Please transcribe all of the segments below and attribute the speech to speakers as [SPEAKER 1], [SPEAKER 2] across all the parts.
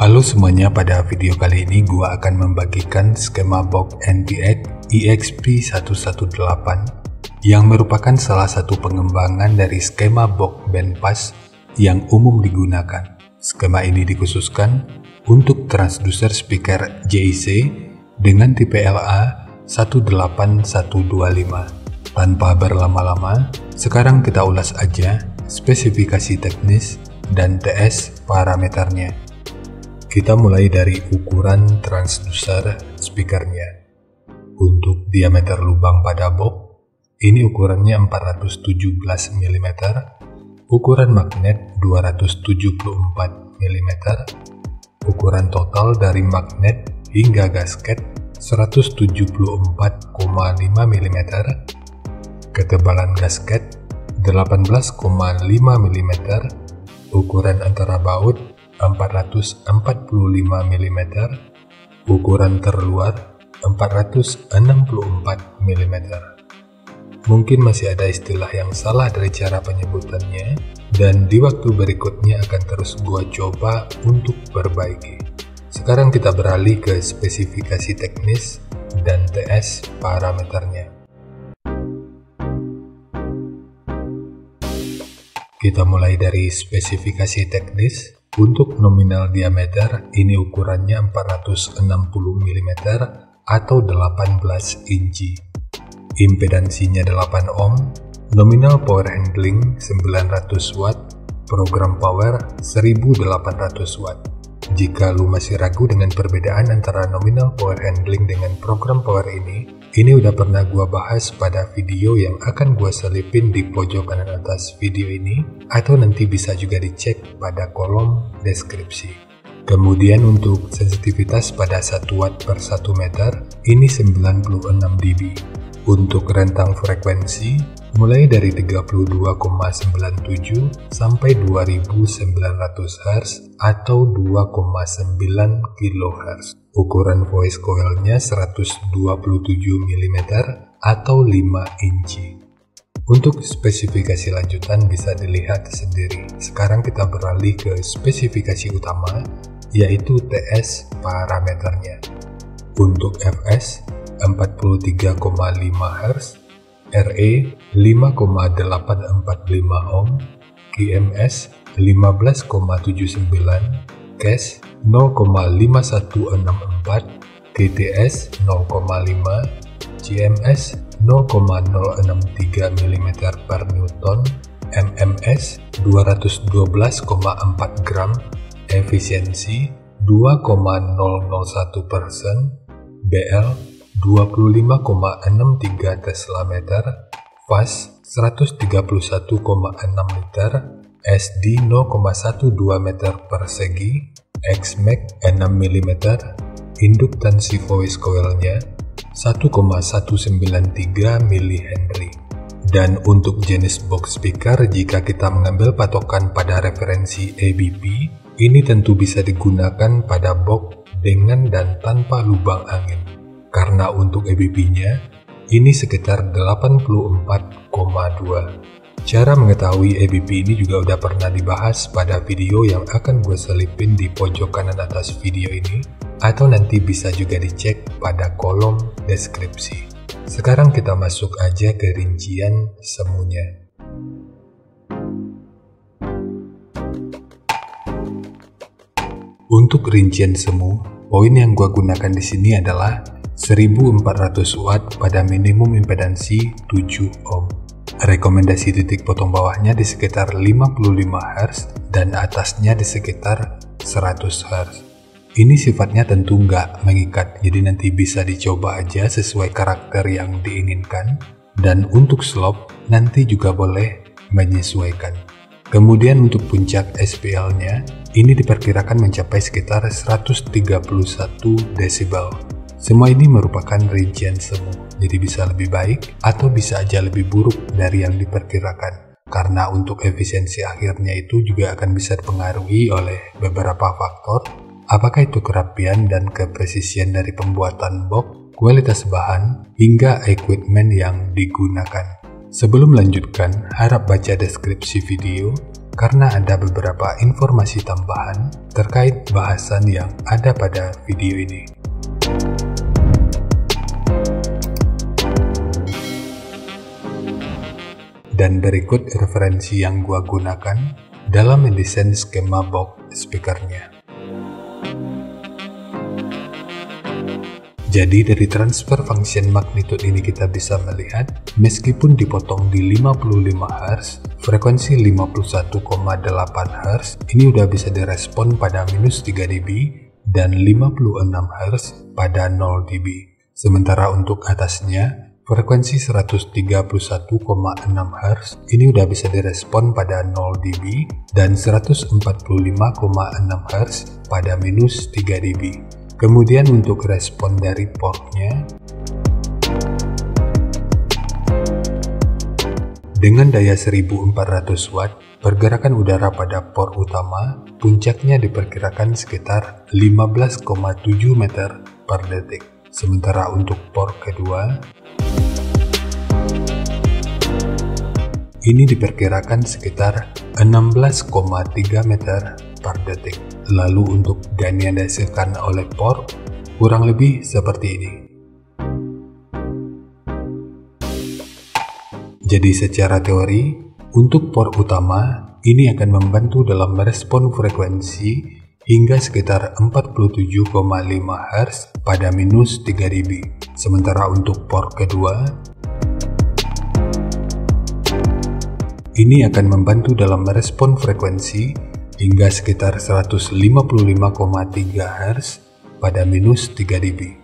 [SPEAKER 1] Halo semuanya, pada video kali ini gua akan membagikan skema box NTX EXP118 yang merupakan salah satu pengembangan dari skema box bandpass yang umum digunakan. Skema ini dikhususkan untuk transducer speaker JIC dengan tipe LA18125. Tanpa berlama-lama, sekarang kita ulas aja spesifikasi teknis dan TS parameternya. Kita mulai dari ukuran transducer speakernya. Untuk diameter lubang pada box, ini ukurannya 417 mm, ukuran magnet 274 mm, ukuran total dari magnet hingga gasket 174,5 mm, ketebalan gasket 18,5 mm, ukuran antara baut 445 mm, ukuran terluar 464 mm. Mungkin masih ada istilah yang salah dari cara penyebutannya, dan di waktu berikutnya akan terus gua coba untuk perbaiki. Sekarang kita beralih ke spesifikasi teknis dan TS parameternya. Kita mulai dari spesifikasi teknis. Untuk nominal diameter, ini ukurannya 460 mm atau 18 inci. Impedansinya 8 ohm, nominal power handling 900 watt, program power 1800 watt. Jika lu masih ragu dengan perbedaan antara nominal power handling dengan program power ini udah pernah gua bahas pada video yang akan gua selipin di pojok kanan atas video ini, atau nanti bisa juga dicek pada kolom deskripsi. Kemudian untuk sensitivitas pada 1 watt per 1 meter, ini 96 dB. Untuk rentang frekuensi, mulai dari 32,97 sampai 2900 Hz atau 2,9 kHz. Ukuran voice coilnya 127 mm atau 5 inci. Untuk spesifikasi lanjutan bisa dilihat sendiri. Sekarang kita beralih ke spesifikasi utama, yaitu TS parameternya. Untuk Fs 43,5 Hz, RE 5,845 ohm, QMS 15,79, CAS 0,5164, TTS 0,5, CMS 0,063 mm per Newton, MMS 212,4 gram, efisiensi 2,001%, BL 25,63 Tesla meter, fast 131,6 liter, SD 0,12 meter persegi, XMAX 6 mm, induktansi voice coilnya 1,193 mH. Dan untuk jenis box speaker, jika kita mengambil patokan pada referensi ABP, ini tentu bisa digunakan pada box dengan dan tanpa lubang angin. Karena untuk ABP-nya, ini sekitar 84,2. Cara mengetahui ABP ini juga udah pernah dibahas pada video yang akan gue selipin di pojok kanan atas video ini, atau nanti bisa juga dicek pada kolom deskripsi. Sekarang kita masuk aja ke rincian semuanya. Untuk rincian semu, poin yang gue gunakan di sini adalah 1400 watt pada minimum impedansi 7 ohm. Rekomendasi titik potong bawahnya di sekitar 55 Hz dan atasnya di sekitar 100 Hz. Ini sifatnya tentu nggak mengikat, jadi nanti bisa dicoba aja sesuai karakter yang diinginkan. Dan untuk slope, nanti juga boleh menyesuaikan. Kemudian untuk puncak SPL-nya, ini diperkirakan mencapai sekitar 131 desibel. Semua ini merupakan rincian semu, jadi bisa lebih baik atau bisa aja lebih buruk dari yang diperkirakan. Karena untuk efisiensi akhirnya itu juga akan bisa dipengaruhi oleh beberapa faktor, apakah itu kerapian dan kepresisian dari pembuatan box, kualitas bahan, hingga equipment yang digunakan. Sebelum melanjutkan, harap baca deskripsi video karena ada beberapa informasi tambahan terkait bahasan yang ada pada video ini. Dan berikut referensi yang gua gunakan dalam mendesain skema box speakernya. Jadi dari transfer function magnitude ini kita bisa melihat meskipun dipotong di 55 Hz, frekuensi 51,8 Hz ini udah bisa direspon pada minus 3 dB dan 56 Hz pada 0 dB. Sementara untuk atasnya, frekuensi 131,6 Hz ini udah bisa direspon pada 0 dB dan 145,6 Hz pada minus 3 dB. Kemudian untuk respon dari portnya, dengan daya 1400 watt, pergerakan udara pada port utama puncaknya diperkirakan sekitar 15,7 meter per detik. Sementara untuk port kedua, ini diperkirakan sekitar 16,3 meter per detik. Lalu untuk gain yang dihasilkan oleh port kurang lebih seperti ini. Jadi secara teori, untuk port utama ini akan membantu dalam merespon frekuensi hingga sekitar 47,5 Hz pada minus 3 dB. Sementara untuk port kedua, ini akan membantu dalam merespon frekuensi hingga sekitar 155,3 Hz pada minus 3 dB.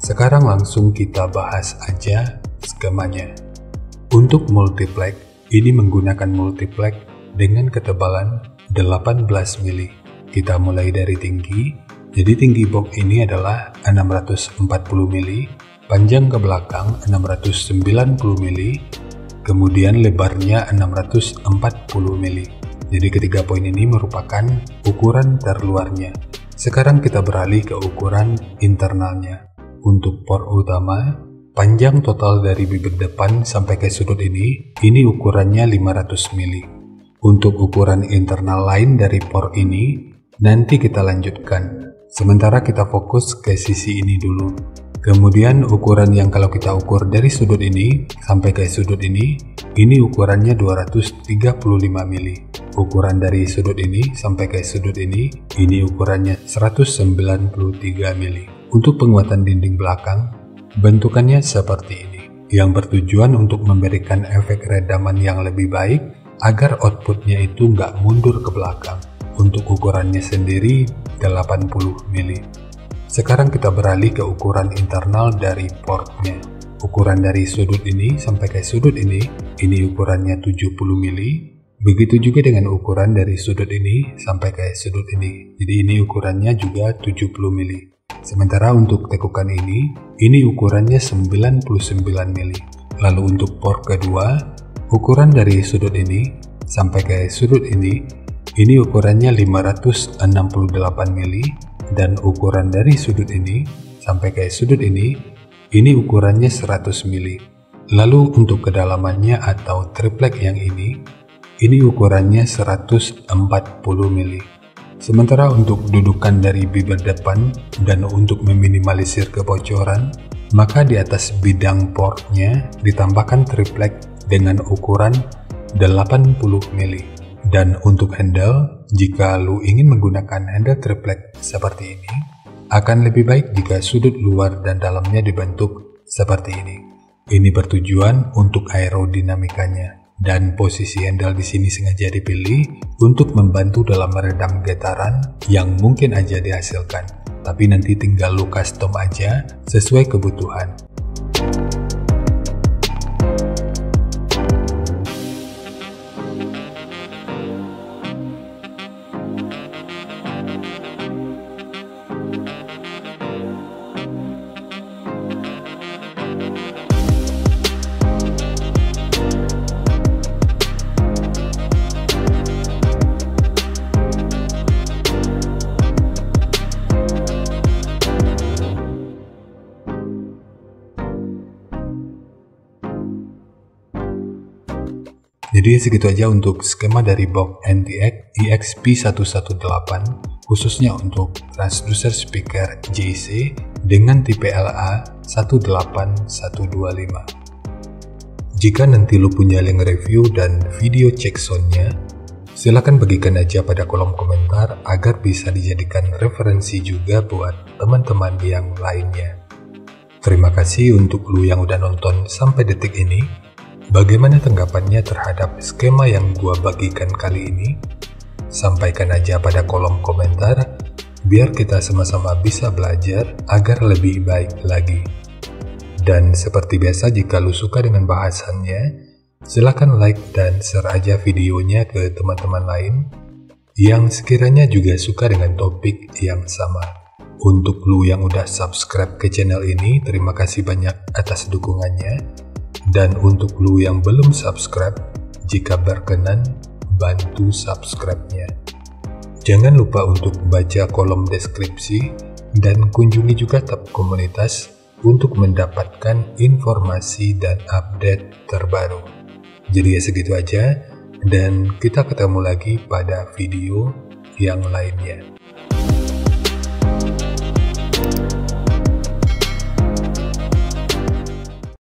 [SPEAKER 1] Sekarang langsung kita bahas aja skemanya. Untuk multiplex, ini menggunakan multiplex dengan ketebalan 18 mili. Kita mulai dari tinggi. Jadi tinggi box ini adalah 640 mili, panjang ke belakang 690 mili, kemudian lebarnya 640 mili. Jadi ketiga poin ini merupakan ukuran terluarnya. Sekarang kita beralih ke ukuran internalnya. Untuk port utama, panjang total dari bibir depan sampai ke sudut ini ukurannya 500 mili. Untuk ukuran internal lain dari port ini, nanti kita lanjutkan. Sementara kita fokus ke sisi ini dulu. Kemudian ukuran yang kalau kita ukur dari sudut ini sampai ke sudut ini ukurannya 235 mili. Ukuran dari sudut ini sampai ke sudut ini ukurannya 193 mili. Untuk penguatan dinding belakang, bentukannya seperti ini, yang bertujuan untuk memberikan efek redaman yang lebih baik agar outputnya itu nggak mundur ke belakang. Untuk ukurannya sendiri 80 mili. Sekarang kita beralih ke ukuran internal dari portnya. Ukuran dari sudut ini sampai ke sudut ini ukurannya 70 mili. Begitu juga dengan ukuran dari sudut ini sampai ke sudut ini. Jadi ini ukurannya juga 70 mili. Sementara untuk tekukan ini ukurannya 99 mili. Lalu untuk port kedua, ukuran dari sudut ini sampai ke sudut ini ukurannya 568 mili, dan ukuran dari sudut ini sampai ke sudut ini ukurannya 100 mili. Lalu untuk kedalamannya atau triplek yang ini ukurannya 140 mili. Sementara untuk dudukan dari bibir depan dan untuk meminimalisir kebocoran, maka di atas bidang portnya ditambahkan triplek dengan ukuran 80 mili. Dan untuk handle, jika lu ingin menggunakan handle triplek seperti ini, akan lebih baik jika sudut luar dan dalamnya dibentuk seperti ini. Ini bertujuan untuk aerodinamikanya. Dan posisi handle di sini sengaja dipilih untuk membantu dalam meredam getaran yang mungkin aja dihasilkan. tapi nanti tinggal lu custom aja sesuai kebutuhan. Jadi segitu aja untuk skema dari box NTX EXP118 khususnya untuk transducer speaker JC dengan tipe LA18125. Jika nanti lu punya link review dan video cek soundnya, silahkan bagikan aja pada kolom komentar agar bisa dijadikan referensi juga buat teman-teman yang lainnya. Terima kasih untuk lu yang udah nonton sampai detik ini. Bagaimana tanggapannya terhadap skema yang gua bagikan kali ini? Sampaikan aja pada kolom komentar, biar kita sama-sama bisa belajar agar lebih baik lagi. Dan seperti biasa, jika lu suka dengan bahasannya, silakan like dan share aja videonya ke teman-teman lain yang sekiranya juga suka dengan topik yang sama. Untuk lu yang udah subscribe ke channel ini, terima kasih banyak atas dukungannya. Dan untuk lu yang belum subscribe, jika berkenan, bantu subscribe-nya. Jangan lupa untuk baca kolom deskripsi dan kunjungi juga tab komunitas untuk mendapatkan informasi dan update terbaru. Jadi ya segitu aja, dan kita ketemu lagi pada video yang lainnya.